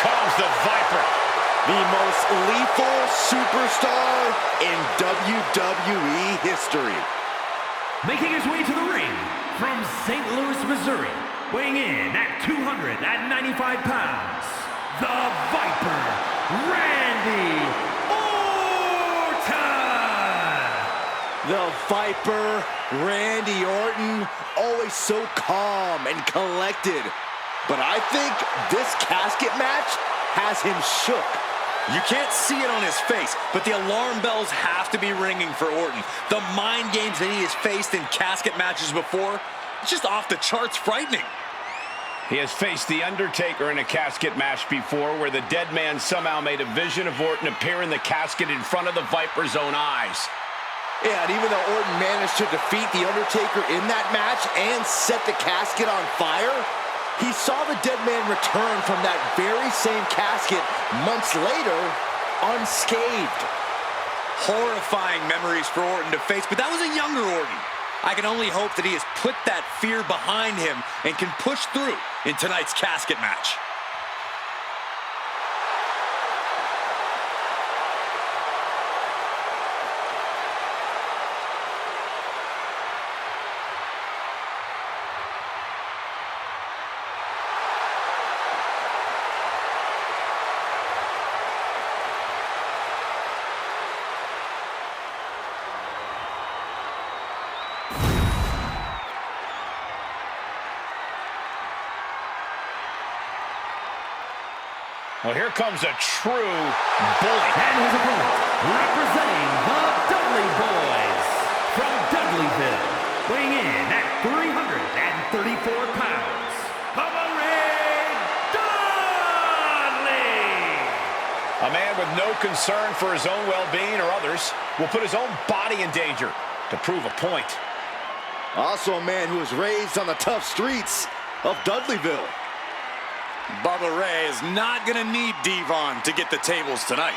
comes the Viper. The most lethal superstar in WWE history. Making his way to the ring from St. Louis, Missouri, weighing in at 295 pounds, the Viper, Randy Orton! The Viper, Randy Orton, always so calm and collected. But I think this casket match has him shook. You can't see it on his face, but the alarm bells have to be ringing for Orton. The mind games that he has faced in casket matches before, it's just off the charts frightening. He has faced The Undertaker in a casket match before where the dead man somehow made a vision of Orton appear in the casket in front of the Viper's own eyes. Yeah, and even though Orton managed to defeat The Undertaker in that match and set the casket on fire, he saw the dead man return from that very same casket months later, unscathed. Horrifying memories for Orton to face, but that was a younger Orton. I can only hope that he has put that fear behind him and can push through in tonight's casket match. Well, here comes a true bully. And his opponent, representing the Dudley Boys, from Dudleyville, weighing in at 334 pounds, Bubba Dudley! A man with no concern for his own well-being or others will put his own body in danger to prove a point. Also a man who was raised on the tough streets of Dudleyville. Bubba Ray is not going to need Devon to get the tables tonight.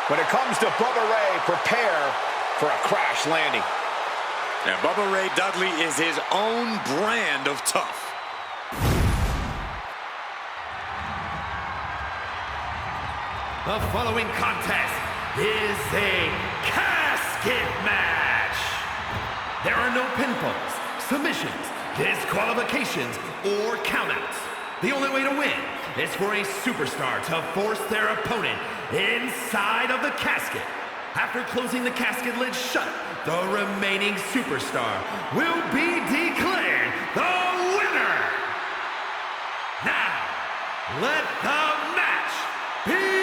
When it comes to Bubba Ray, prepare for a crash landing. Now, Bubba Ray Dudley is his own brand of tough. The following contest is a casket match. There are no pinfalls, submissions, disqualifications, or countouts. The only way to win is for a superstar to force their opponent inside of the casket. After closing the casket lid shut, the remaining superstar will be declared the winner. Now, let the match begin!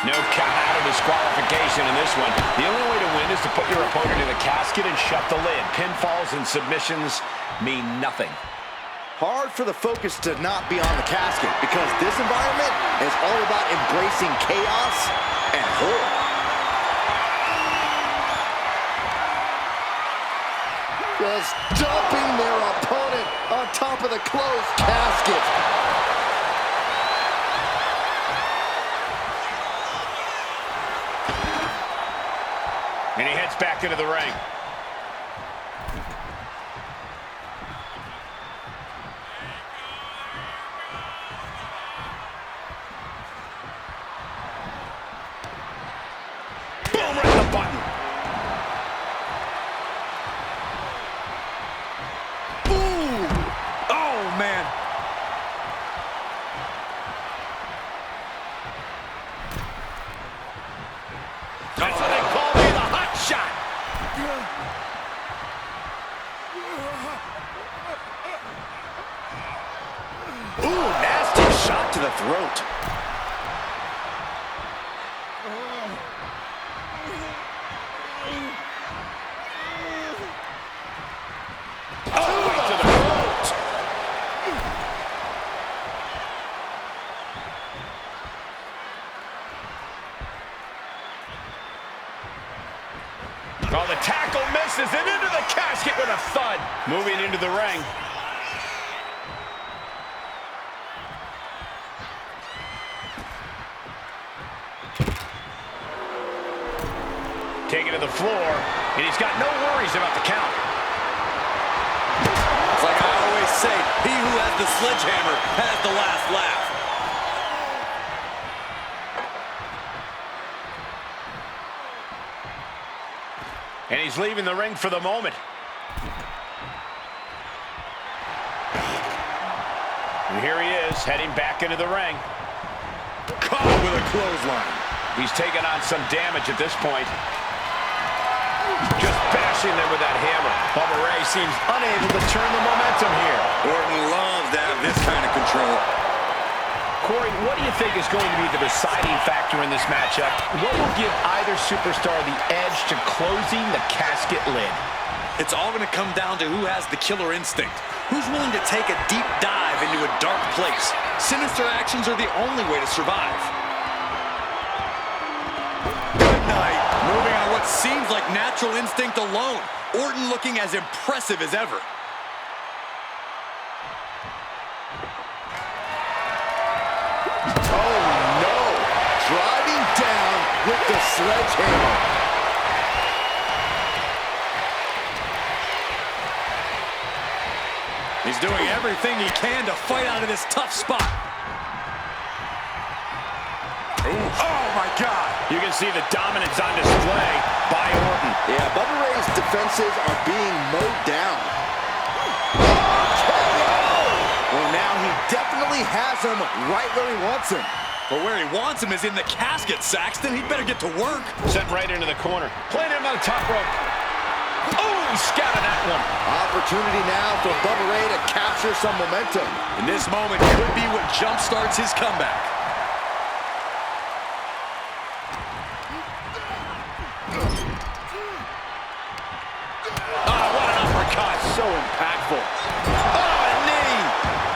No count out or disqualification in this one. The only way to win is to put your opponent in the casket and shut the lid. Pinfalls and submissions mean nothing. Hard for the focus to not be on the casket because this environment is all about embracing chaos and horror. Just dumping their opponent on top of the closed casket. And he heads back into the ring. Boom, right in the button. Ooh! Oh, man. That's what they call me, the hot shot. Ooh, nasty shot to the throat. Oh, the tackle misses and into the casket with a thud. Moving into the ring. Taken to the floor, and he's got no worries about the count. It's like I always say, he who has the sledgehammer has the last laugh. And he's leaving the ring for the moment. And here he is, heading back into the ring. Caught with a clothesline. He's taken on some damage at this point. Just bashing them with that hammer. Bubba Ray seems unable to turn the momentum here. Orton loves to have this kind of control. Corey, what do you think is going to be the deciding factor in this matchup? What will give either superstar the edge to closing the casket lid? It's all going to come down to who has the killer instinct. Who's willing to take a deep dive into a dark place? Sinister actions are the only way to survive. Good night. Moving on what seems like natural instinct alone. Orton looking as impressive as ever. Oh, no. Driving down with the sledgehammer. He's doing everything he can to fight out of this tough spot. Ooh. Oh, my God. You can see the dominance on display by Orton. Yeah, Bubba Ray's defenses are being mowed down. Well, now he definitely has him right where he wants him. But where he wants him is in the casket, Saxton. He'd better get to work. Sent right into the corner. Playing him on the top rope. Oh, he scattered that one. Opportunity now for Bubba Ray to capture some momentum. And this moment could be what jumpstarts his comeback. Oh, what an uppercut. So impactful. Oh, a knee.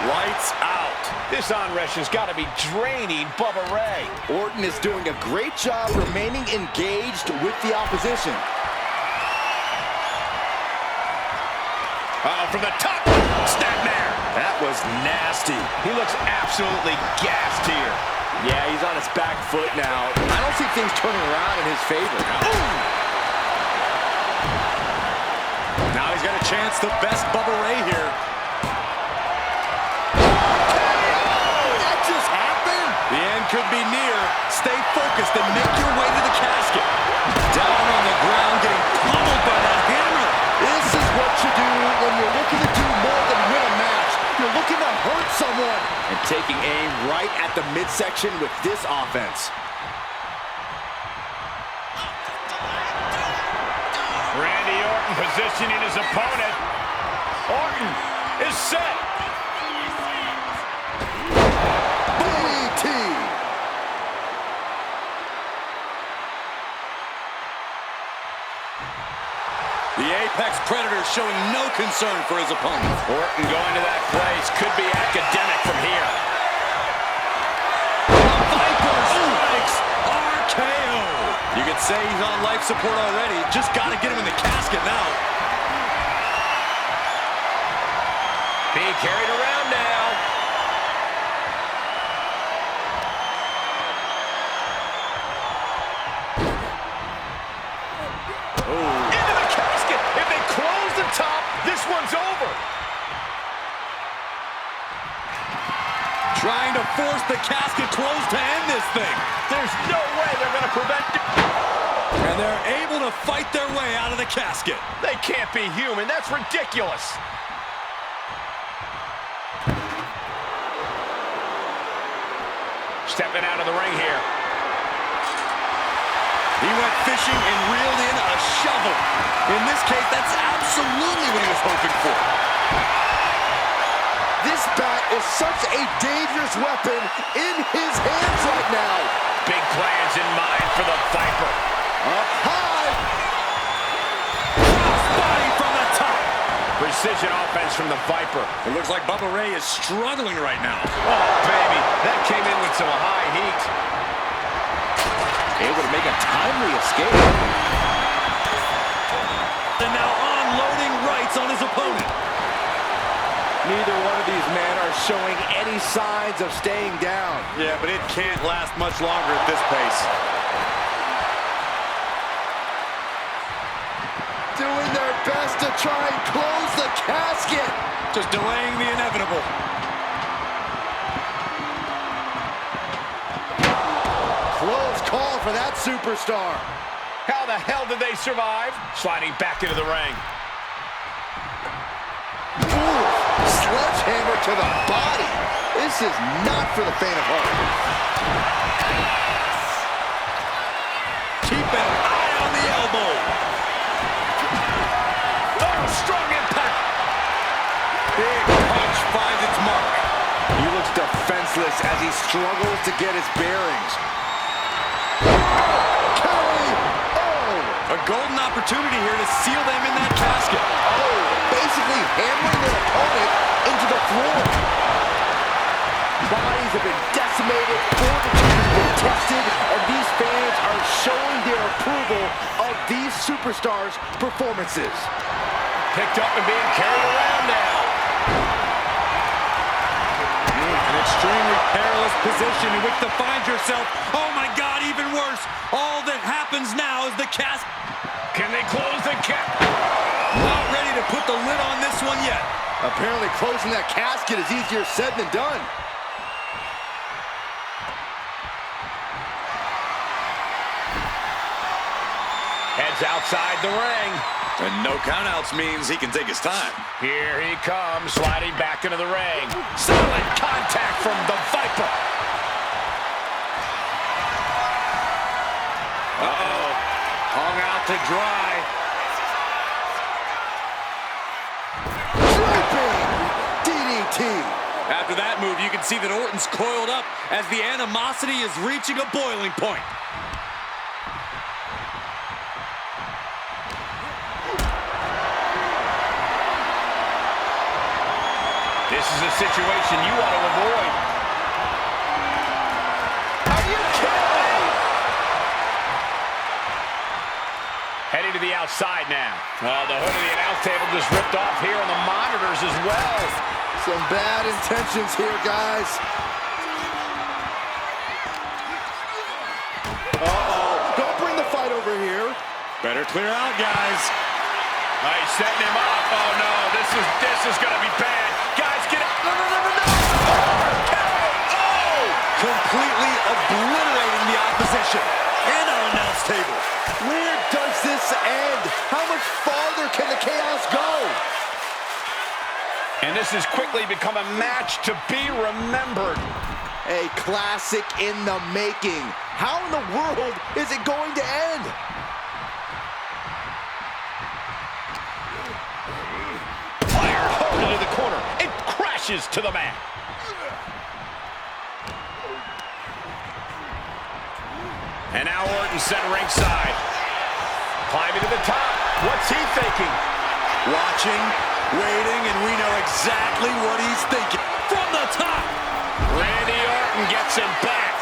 Lights out. This arm wrench has got to be draining Bubba Ray. Orton is doing a great job remaining engaged with the opposition. From the top. Snapmare. That was nasty. He looks absolutely gassed here. Yeah, he's on his back foot now. I don't see things turning around in his favor. Ooh. Now he's got a chance to best Bubba Ray here. That just happened? The end could be near. Stay focused and make your way to the casket. Down on the ground, getting pummeled by that hammer. This is what you do when you're looking to do more than win a match. You're looking to hurt someone. And taking aim right at the midsection with this offense. Randy Orton positioning his opponent. Orton is set. BT. The Apex Predator showing no concern for his opponent. Orton going to that place could be academic from here. Viper strikes RKO. You could say he's on life support already. Just got to get him in the casket now. Being carried around now. Into the casket. If they close the top, this one's over. Trying to force the casket closed to end this thing. There's no way they're going to prevent it. And they're able to fight their way out of the casket. They can't be human. That's ridiculous. Stepping out of the ring here. He went fishing and reeled in a shovel. In this case, that's absolutely what he was hoping for. This bat is such a dangerous weapon in his hands right now. Big plans in mind for the Viper. Up high. Crossbody from the top. Precision offense from the Viper. It looks like Bubba Ray is struggling right now. Oh, baby. That came in with some high heat. Able to make a timely escape. Neither one of these men are showing any signs of staying down. Yeah, but it can't last much longer at this pace. Doing their best to try and close the casket. Just delaying the inevitable. Close call for that superstar. How the hell did they survive? Sliding back into the ring. Ooh, sledgehammer to the body. This is not for the faint of heart. Keep an eye on the elbow. Oh, strong impact. Big punch finds its mark. He looks defenseless as he struggles to get his bearings. A golden opportunity here to seal them in that casket. Oh, basically hammering their opponent into the floor. Bodies have been decimated, fortitude has been tested, and these fans are showing their approval of these superstars' performances. Picked up and being carried around now. An extremely perilous position in which to find yourself. Oh my God, even worse. All that happens now is the casket. Can they close the cap? Not ready to put the lid on this one yet. Apparently closing that casket is easier said than done. Heads outside the ring. And no countouts means he can take his time. Here he comes, sliding back into the ring. Solid contact from the Viper. Uh-oh. Hung out to dry. DDT. After that move, you can see that Orton's coiled up as the animosity is reaching a boiling point. This is a situation you want to avoid. Are you kidding me? Heading to the outside now. The hood of the announce table just ripped off here on the monitors as well. Some bad intentions here, guys. Uh-oh. Don't bring the fight over here. Better clear out, guys. He's setting him up. Oh, no. This is going to be bad. Guys, get out. No. Oh! Completely obliterating the opposition. And our announce table. Where does this end? How much farther can the chaos go? And this has quickly become a match to be remembered. A classic in the making. How in the world is it going to end? Fired hard into the corner. It crashes to the mat. And now Orton set ringside. Climbing to the top. What's he thinking? Watching, waiting, and we know exactly what he's thinking. From the top. Randy Orton gets him back.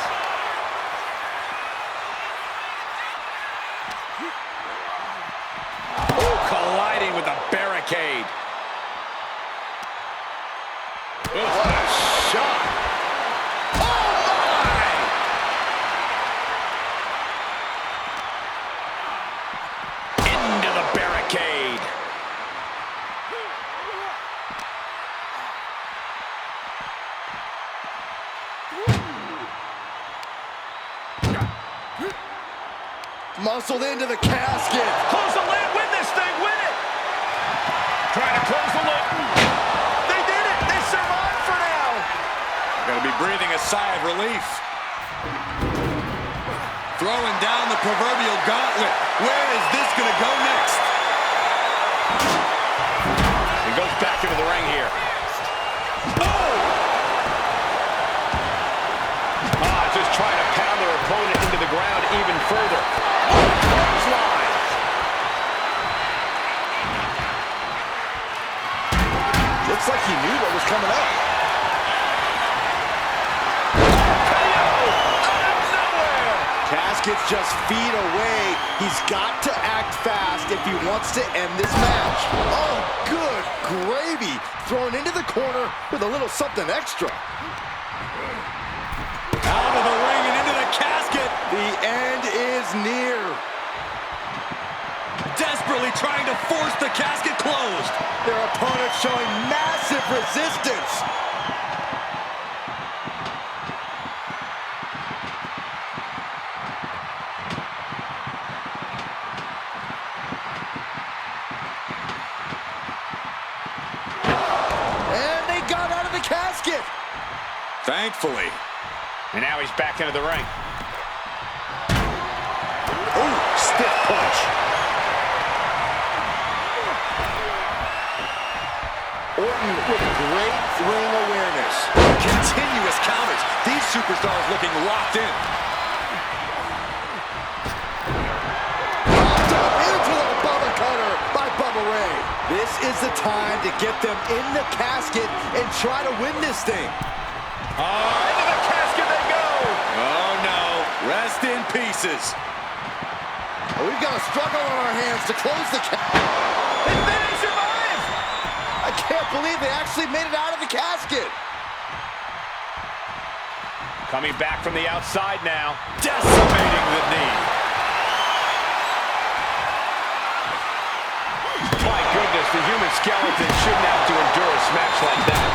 Oh, colliding with the barricade. What a shot. Oh, my! Into the barricade. Muscled into the casket. Close the lid, win this thing, win it! Trying to close the lid. They did it! They survived for now! Gotta be breathing a sigh of relief. Throwing down the proverbial gauntlet. Where is this gonna go next? He goes back into the ring here. Just trying to pound their opponent into the ground even further. Clothesline. Looks like he knew what was coming up. KO out of nowhere. Casket casket's just feet away. He's got to act fast if he wants to end this match. Oh, good gravy. Thrown into the corner with a little something extra. Out of the ring and into the casket. The end is near. Desperately trying to force the casket closed. Their opponent showing massive resistance. And they got out of the casket. Thankfully. And now he's back into the ring. Ooh, stiff punch. Orton with great ring awareness. Continuous counters. These superstars looking locked in. Popped up into the Bubba cutter by Bubba Ray. This is the time to get them in the casket and try to win this thing. Into the casket they go. Oh no, rest in pieces. We've got a struggle on our hands to close the casket. And then he survives. I can't believe they actually made it out of the casket. Coming back from the outside now. Decimating the knee. My goodness, the human skeleton shouldn't have to endure a smash like that.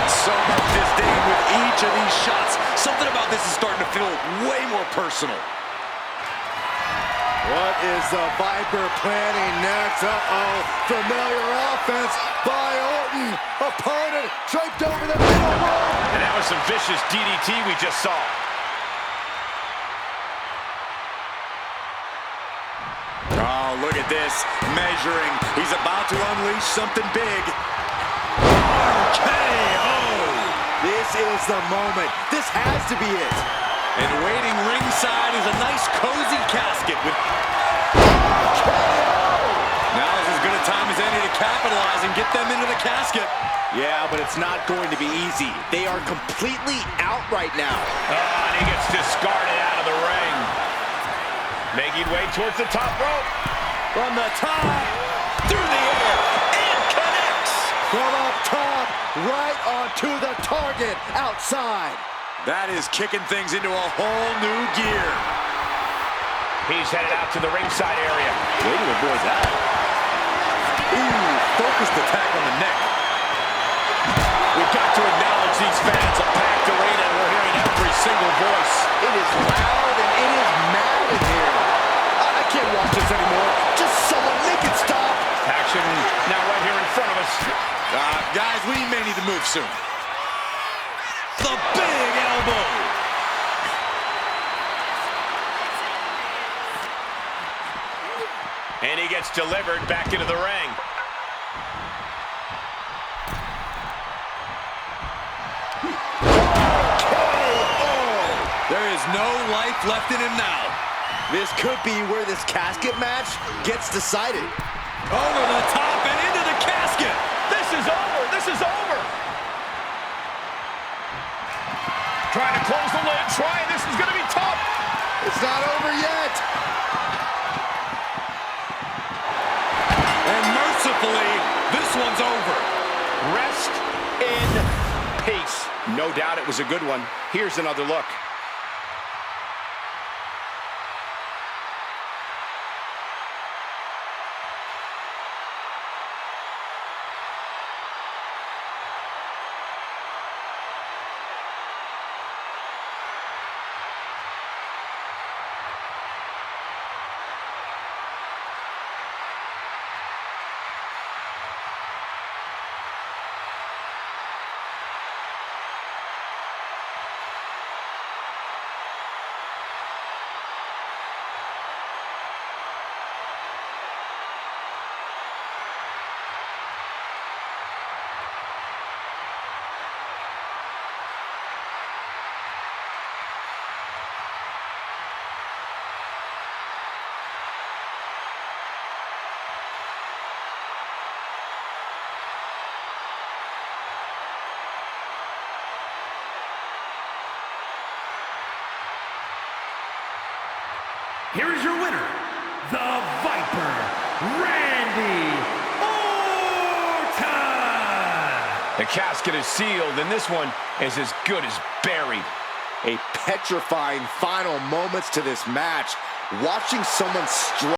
So much disdain with each of these shots. Something about this is starting to feel way more personal. What is the Viper planning next? Uh-oh, familiar offense by Orton. Opponent draped over the middle rope. And that was some vicious DDT we just saw. Oh, look at this. Measuring. He's about to unleash something big. RKO! This is the moment. This has to be it. And waiting ringside is a nice cozy casket with... Now is as good a time as any to capitalize and get them into the casket. Yeah, but it's not going to be easy. They are completely out right now. And he gets discarded out of the ring. Making way towards the top rope. From the top, Through the air. And connects. from up top, right onto the target outside. That is kicking things into a whole new gear. He's headed out to the ringside area. Way to avoid that. Ooh, focused attack on the neck. We've got to acknowledge these fans. A packed arena, and we're hearing every single voice. It is loud and it is mad in here. I can't watch this anymore. Just someone make it stop. Action now right here in front of us. Guys, we may need to move soon. The big elbow. And he gets delivered back into the ring. There is no life left in him now. This could be where this casket match gets decided. Over the top and into the casket. This is over. This is over. Trying to close the lid. Trying. This is going to be tough. It's not over yet. And mercifully, this one's over. Rest in peace. No doubt it was a good one. Here's another look. here is your winner, the Viper, Randy Orton! The casket is sealed, and this one is as good as buried. A petrifying final moments to this match. Watching someone struggle